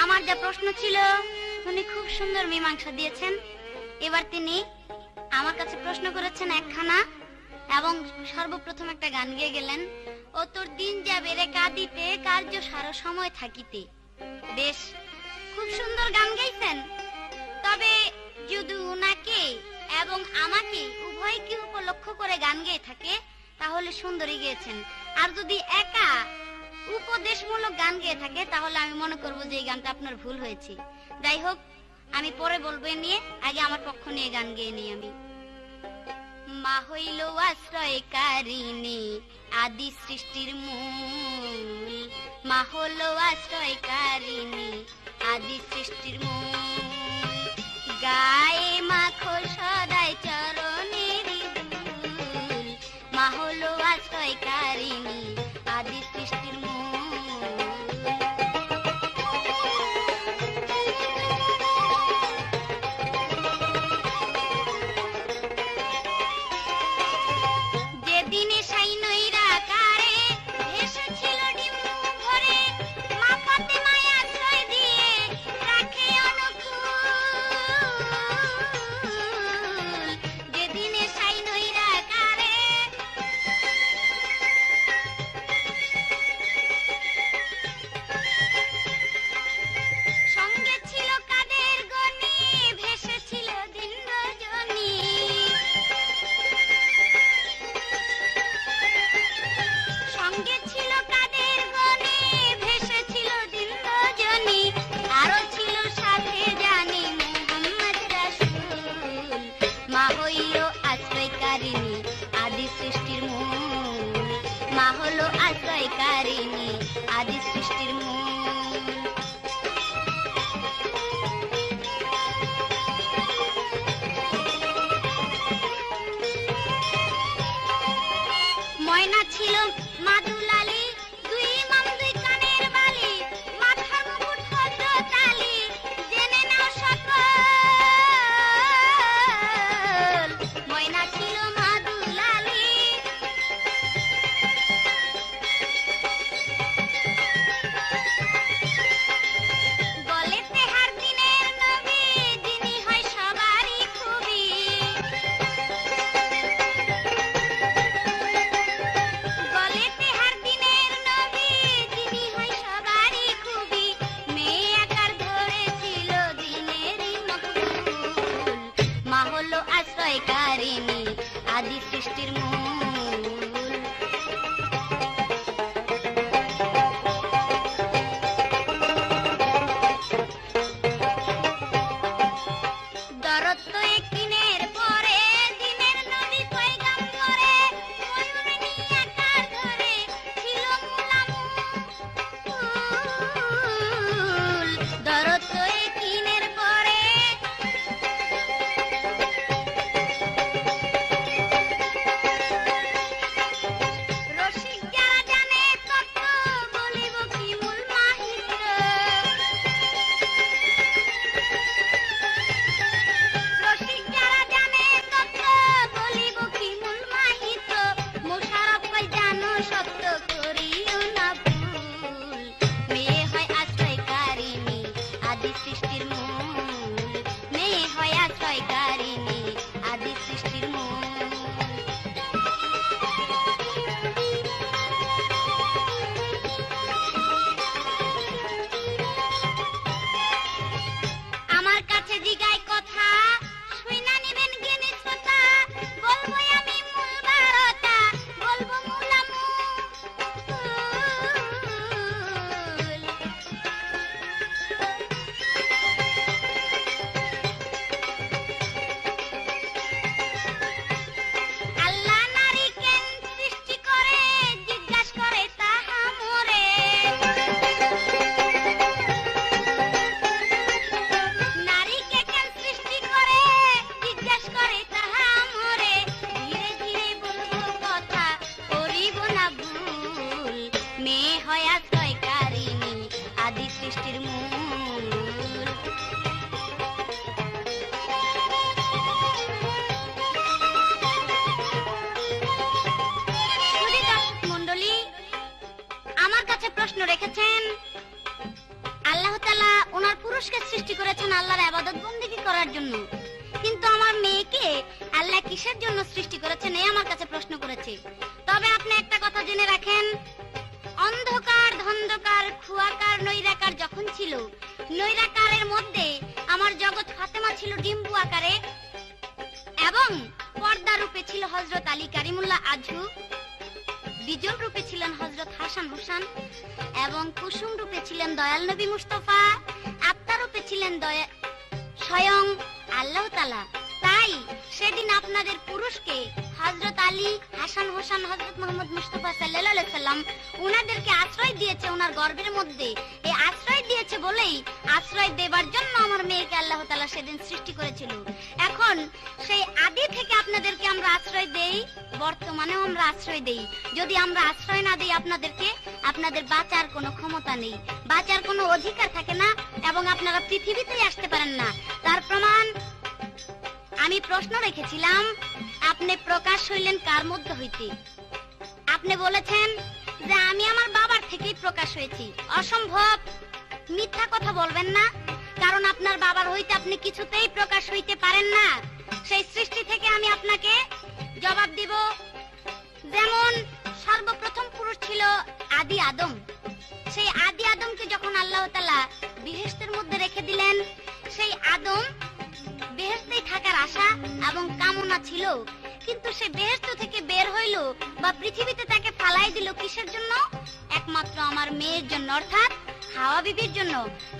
আমার যা প্রশ্ন ছিল উনি খুব সুন্দর মীমাংসা দিয়েছেন। এবার তিনি আমার কাছে প্রশ্ন করেছেন একখানা এবং সর্বপ্রথম একটা গান গেয়ে গেলেন, ও তোর দিন যাবে রে কাঁদিতে কার্য সারা সময় থাকিতে। বেশ, খুব সুন্দর গান গাইছেন। তবে যদি উনাকে এবং আমাকে উভয়কে উপলক্ষ করে গান গেয়ে থাকে তাহলে সুন্দরই গেয়েছেন। আর যদি একা উপদেশমূলক গান গেয়ে থাকে তাহলে আমি মনে করব যে এই গানটা আপনার ভুল হয়েছে। যাই হোক, আমি পরে বলবো নিয়ে, আগে আমার পক্ষ নিয়ে গান গেয়ে নিই আমি। মা হইল আশ্রয়কারিণী আদি সৃষ্টির মূল, মা হলো আশ্রয়কারিণী আদি সৃষ্টির মূল। গায়ে মাখো সদাই চরণের ধুল, মা হলো আশ্রয়কারিণী আদি সৃষ্টির মূল। ময়না ছিল মাদুলালি, দুই মাম দুই কানের বালি, মাথার মুকুট হতো তালি, জেনে নাও সকল। ময়না ছিল মাদুলালি, গলেতে হার দিনের নবী, যিনি হয় সবারই খুবই। আশ্রয়কারিণী আদি সৃষ্টির মূল। দরত্ব একদিনের পরে দিনের নবী পয়গম্বরে ময়ূর নিয়ে আকার ধরে ছিল মুলামুল। দরত্ব একদিনের পরে সৃষ্টির মূল, মেয়ে হয় আশ্রয়কারিণী আদি সৃষ্টির মূল। আমার কাছে জিগায় কথা শুইনা নিবেন জ্ঞানী শ্রোতা, বলবো আমি মূল বারতা, বলবো মুলামুল। সৃষ্টির মূল। মণ্ডলী আমার কাছে প্রশ্ন রেখেছেন, আল্লাহ তাআলা পুরুষকে সৃষ্টি করেছেন আল্লাহর ইবাদত বন্দেগী করার জন্য, কিন্তু আমার মেয়েকে আল্লাহ কিসের জন্য সৃষ্টি করেছেন এই আমার কাছে প্রশ্ন করেছে। তবে আপনি একটা কথা জেনে রাখেন, অন্ধকার ধন্ধকার খুয়াকার নৈরাকার যখন ছিল, নৈরাকারের মধ্যে আমার জগৎ ফাতেমা ছিল ডিম্বু আকারে, এবং পর্দা রূপে ছিল হযরত আলী কারিমুল্লাহ আজহু, বিজল রূপে ছিলেন হযরত হাসান হুসান, এবং কুসুম রূপে ছিলেন দয়াল নবী মুস্তাফা, আত্মা রূপে ছিলেন স্বয়ং আল্লাহ তাআলা। তাই সেদিন আপনাদের পুরুষকে হযরত আলী, হাসান হোসেন, হযরত মুহাম্মদ মুস্তাফা সাল্লাল্লাহু আলাইহি সাল্লাম উনাদেরকে আশ্রয় দিয়েছে ওনার গর্ভের মধ্যে। এই আশ্রয় দিয়েছে বলেই আশ্রয় দেবার জন্য আমার মেয়েকে আল্লাহ তাআলা সেদিন সৃষ্টি করেছিল। এখন সেই আদি থেকে আপনাদেরকে আমরা আশ্রয় দেই, বর্তমানেও আমরা আশ্রয় দেই। যদি আমরা আশ্রয় না দেই আপনাদেরকে, আপনাদের বাঁচার কোনো ক্ষমতা নেই, বাঁচার কোনো অধিকার থাকে না, এবং আপনারা পৃথিবীতেই আসতে পারেন না। তার প্রমাণ আমি প্রশ্ন রেখেছিলাম, আপনি প্রকাশ হইলেন কার মধ্যে হইতে? আপনি বলেছেন যে আমি আমার বাবার থেকেই প্রকাশ হয়েছি। অসম্ভব, মিথ্যা কথা বলবেন না, কারণ আপনার বাবার হইতে আপনি কিছুতেই প্রকাশ হইতে পারেন না। সেই সৃষ্টি থেকে আমি আপনাকে জবাব দিব। যেমন সর্বপ্রথম পুরুষ ছিল আদি আদম। সেই আদি আদমকে যখন আল্লাহ তাআলা বেহেশতের মধ্যে রেখে দিলেন, সেই আদম বেহেশতেই থাকার আশা এবং কামনা ছিল, কিন্তু সে বেহেশত থেকে বের হইল বা পৃথিবীতে তাকে ফালাই দিল কিসের জন্য? একমাত্র আমার মেয়ের জন্য, অর্থাৎ হাওয়া বিবির জন্য।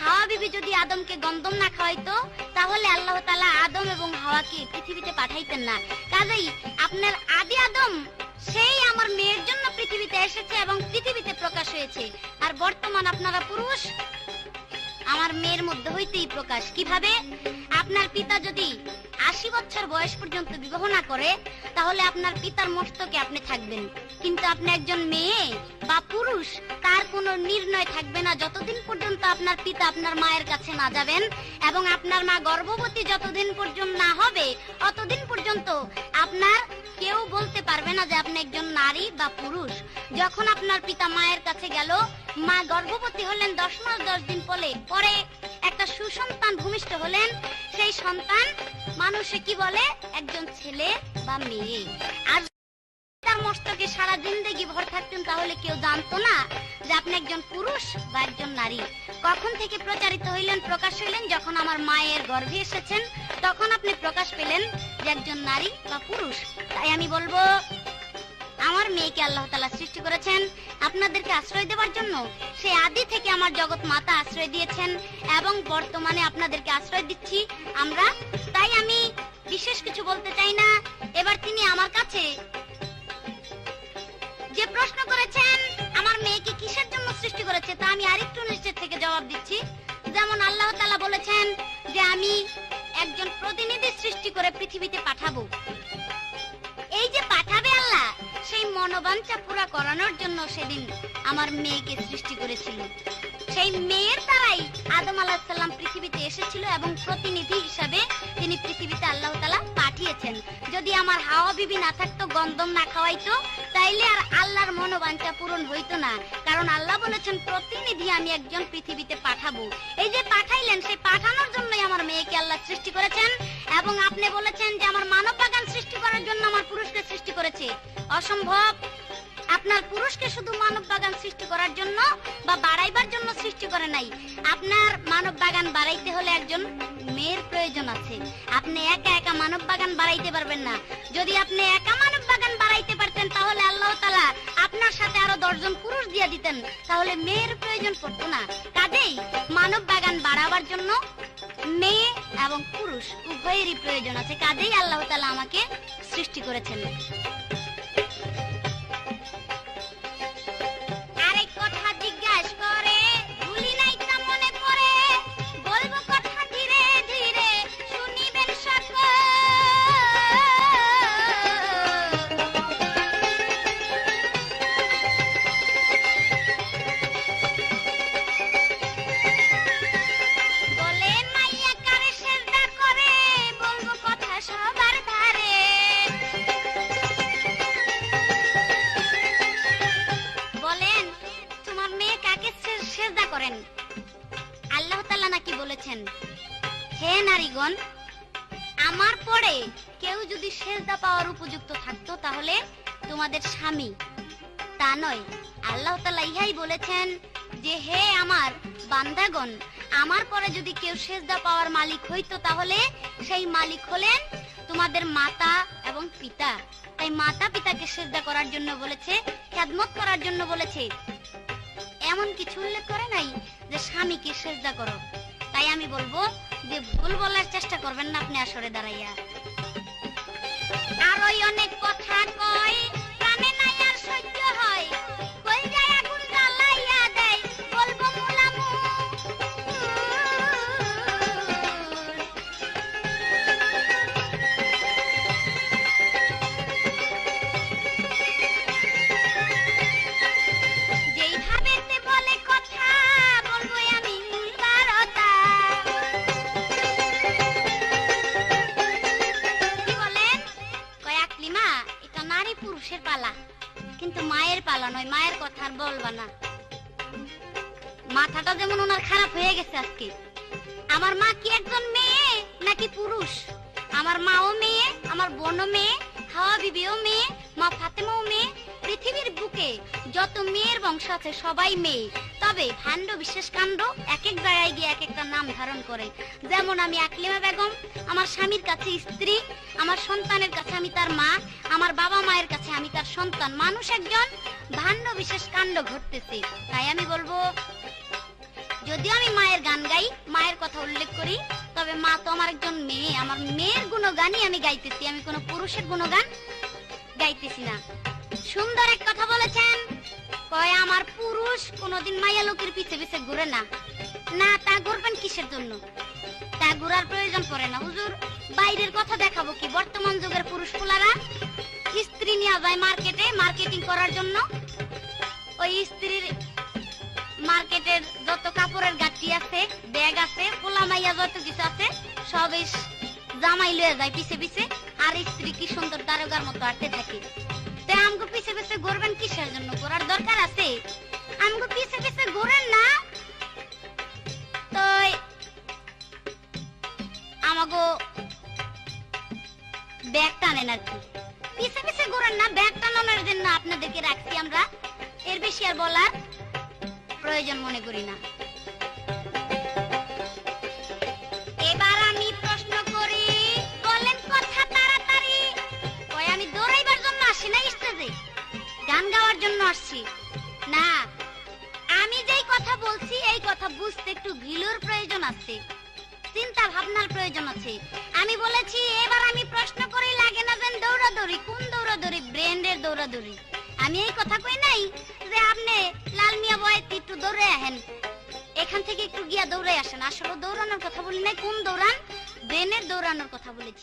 হাওয়া বিবি যদি আদমকে গন্ধম না খাওয়াইতো, তাহলে আল্লাহ তাআলা আদম এবং হাওয়াকে পৃথিবীতে পাঠাইতেন না। কাজেই আপনার আদি আদম সেই আমার মেয়ের জন্য পৃথিবীতে এসেছে এবং পৃথিবীতে প্রকাশ হয়েছে। আর বর্তমান আপনারা পুরুষ আমার মেয়ের মধ্যে হইতেই প্রকাশ। কিভাবে? আপনার পিতা যদি 80 বছর বয়স পর্যন্ত বিবাহ না করে, তাহলে আপনার পিতার মস্তকে আপনি থাকবেন, কিন্তু আপনি একজন মেয়ে বা পুরুষ, তার কোনো নির্ণয় থাকবে না যতদিন পর্যন্ত আপনার পিতা আপনার মায়ের কাছে না যাবেন, এবং আপনার মা গর্ভবতী যতদিন পর্যন্ত না হবে, অতদিন পর্যন্ত আপনার কেউ বলতে পারবে না যে আপনি একজন নারী বা পুরুষ। যখন আপনার পিতা মায়ের কাছে গেল, মা গর্ভবতী হলেন, 10 মাস 10 দিন পরে একটা সুসন্তান ভূমিষ্ঠ হলেন। সেই সন্তান মানুষে কি বলে? একজন ছেলে বা মেয়ে। আর তার মস্তকে সারা জিন্দেগি ভর থাকতেন, তাহলে কেউ জানতো না যে আপনি একজন পুরুষ বা একজন নারী। কখন থেকে প্রচারিত হইলেন, প্রকাশ হইলেন? যখন আমার মায়ের গর্ভে এসেছেন, তখন আপনি প্রকাশ পেলেন যে একজন নারী বা পুরুষ। তাই আমি বলবো, আমার মেয়েকে আল্লাহ তাআলা সৃষ্টি করেছেন আপনাদেরকে আশ্রয় দেওয়ার জন্য। সেই আদি থেকে আমার জগৎ মাতা আশ্রয় দিয়েছেন এবং বর্তমানে আপনাদেরকে আশ্রয় দিচ্ছি আমরা। তাই আমি বিশেষ কিছু বলতে চাই না। এবার তিনি আমার কাছে যে প্রশ্ন করেছেন, আমার মেয়েকে কিসের জন্য সৃষ্টি করেছে, তা আমি আরেকটু নিচে থেকে জবাব দিচ্ছি। যেমন আল্লাহ তাআলা বলেছেন যে আমি একজন প্রতিনিধি সৃষ্টি করে পৃথিবীতে পাঠাবো। এই যে পাঠাবে আল্লাহ, সেই মনোবাঞ্ছা পুরা করানোর জন্য সেদিন আমার মেয়েকে সৃষ্টি করেছিল। সেই মেয়ের দ্বারাই আদম আলাইহিস সালাম পৃথিবীতে এসেছিল এবং প্রতিনিধি হিসাবে তিনি পৃথিবীতে আল্লাহ তাআলা পাঠিয়েছেন। যদি আমার হাওয়া বিবি না থাকতো, গন্ধম না খাওয়াইতো, তাইলে আর আল্লাহর মনোবাঞ্ছা পূরণ হইতো না। কারণ আল্লাহ বলেছেন প্রতিনিধি আমি একজন পৃথিবীতে পাঠাবো। এই যে পাঠাইলেন, সেই পাঠানোর জন্যই আমার মেয়েকে আল্লাহ সৃষ্টি করেছেন। এবং আপনি বলেছেন যে আমার মানব বাগান সৃষ্টি করার জন্য আমার পুরুষকে সৃষ্টি করেছে। অসম্ভব। আপনার পুরুষকে শুধু মানব বাগান সৃষ্টি করার জন্য বা বাড়াইবার জন্য সৃষ্টি করে নাই। আপনার মানব বাগান বাড়াইতে হলে একজন মেয়ের প্রয়োজন আছে। আপনি একা একা মানব বাগান বাড়াইতে পারবেন না। যদি আপনি একা মানব বাগান বাড়াইতে পারতেন, তাহলে আল্লাহ তাআলা আপনার সাথে আরো 10 জন পুরুষ দিয়ে দিতেন, তাহলে মেয়ের প্রয়োজন পড়তো না। কাজেই মানব বাগান বাড়াবার জন্য মেয়ে এবং পুরুষ উভয়েরই প্রয়োজন আছে। কাজেই আল্লাহ তাআলা আমাকে সৃষ্টি করেছেন। বলেছেন, হে নারীগণ, আমার পরে কেউ যদি সেজদা পাওয়ার উপযুক্ত থাকতো তাহলে তোমাদের স্বামী, তা নয়। আল্লাহ তাআলা ইহাই বলেছেন যে হে আমার বান্দাগণ, আমার পরে যদি কেউ সেজদা পাওয়ার মালিক হইতো তাহলে সেই মালিক হলেন তোমাদের মাতা এবং পিতা। তাই মাতা পিতাকে সেজদা করার জন্য বলেছে, খেদমত করার জন্য বলেছে, এমন কিছু উল্লেখ করে নাই যে স্বামীকে সেজদা করো। তাই আমি বলবো যে ভুল বলার চেষ্টা করবেন না আপনি আসরে দাঁড়াইয়া। আর ওই অনেক কথা কয়, প্রাণে নাই আর সহ্য হয়, কই যায় আগুন জ্বালাইয়া দেয়, বলবো মুলামু। যেইভাবে বলে কথা বলবো আমি বারতা। কি বলেন? কয় আকলিমা, এটা নারী পুরুষের পালা, কিন্তু মায়ের পালা নয়, মায়ের কথা আর বলবা না। মাথাটা যেমন ওনার খারাপ হয়ে গেছে আজকে। আমার মা কি একজন মেয়ে নাকি পুরুষ? আমার মাও মেয়ে, আমার বোনও মেয়ে, হাওয়া বিবিও মেয়ে, মা ফাতেমাও মেয়ে। পৃথিবীর বুকে যত মেয়ের বংশ আছে সবাই মেয়ে। তবে ভাণ্ড বিশেষ কাণ্ড এক এক জায়গায় গিয়ে এক একটা নাম ধারণ করে। যেমন আমি আকলিমা বেগম, আমার স্বামীর কাছে স্ত্রী, আমার সন্তানের কাছে আমি তার মা, আমার বাবা মায়ের কাছে আমি তার সন্তান। মানুষ একজন, ভাণ্ড বিশেষ কাণ্ড ঘটতেছে। তাই আমি বলবো, যদিও আমি মায়ের গান গাই, মায়ের কথা উল্লেখ করি, তবে মা তো আমার একজন মেয়ে। আমার মেয়ের গুণগানই আমি গাইতেছি, আমি কোনো পুরুষের গুণগান গাইতেছি না। সুন্দর এক কথা বলেছেন, কয় আমার পুরুষ কোনোদিন মাইয়া লোকের পিছে পিছে ঘুরে না। না, তা ঘুরবেন কিসের জন্য? তা ঘুরার প্রয়োজন পড়ে না হুজুর। বাইরের কথা দেখাবো কি? বর্তমান যুগের পুরুষ পোলারা স্ত্রী নিয়ে যায় মার্কেটে মার্কেটিং করার জন্য। ওই স্ত্রীর মার্কেটের যত কাপড়ের গাঁটি আছে, ব্যাগ আছে, পোলা মাইয়া যত কিছু আছে সব জামাই লয়ে যায় পিছে পিছে, আর স্ত্রী কি সুন্দর দারোগার মতো আটতে থাকে। তো আমগো পিছে পিছে ঘুরবেন কিসের জন্য? ঘোরার দরকার আছে? আমগো পিছে পিছে ঘুরেন না তো আমাগো ব্যাগ টানেন আর কি। পিছে পিছে ঘুরেন না, ব্যাগ টানানোর জন্য আপনাদেরকে রাখছি আমরা। এর বেশি আর বলার প্রয়োজন মনে করি না। এবার আমি প্রশ্ন করি, বলেন কথা তাড়াতাড়ি। কই আমি দৌড়াইবার জন্য আসি না স্টেজে, গান গাওয়ার জন্য আসছি না। আমি যেই কথা বলছি এই কথা বুঝতে একটু ভিলুর প্রয়োজন আছে, চিন্তা ভাবনার প্রয়োজন আছে। আমি বলেছি এবার আমি প্রশ্ন করি, লাগে না যেন দৌড়াদৌড়ি। কোন দৌড়াদৌড়ি? ব্রেন্ডের দৌড়াদৌড়ি। আমি এই কথা কই নাই যে আপনি লাল মিয়া বয়াতি একটু দৌড়ে আহেন, এখান থেকে একটু গিয়া দৌড়ে আসেন। আসলে দৌড়ানোর কথা বলি নাই। কোন দৌড়ান? ব্রেনের দৌড়ানোর কথা বলেছি।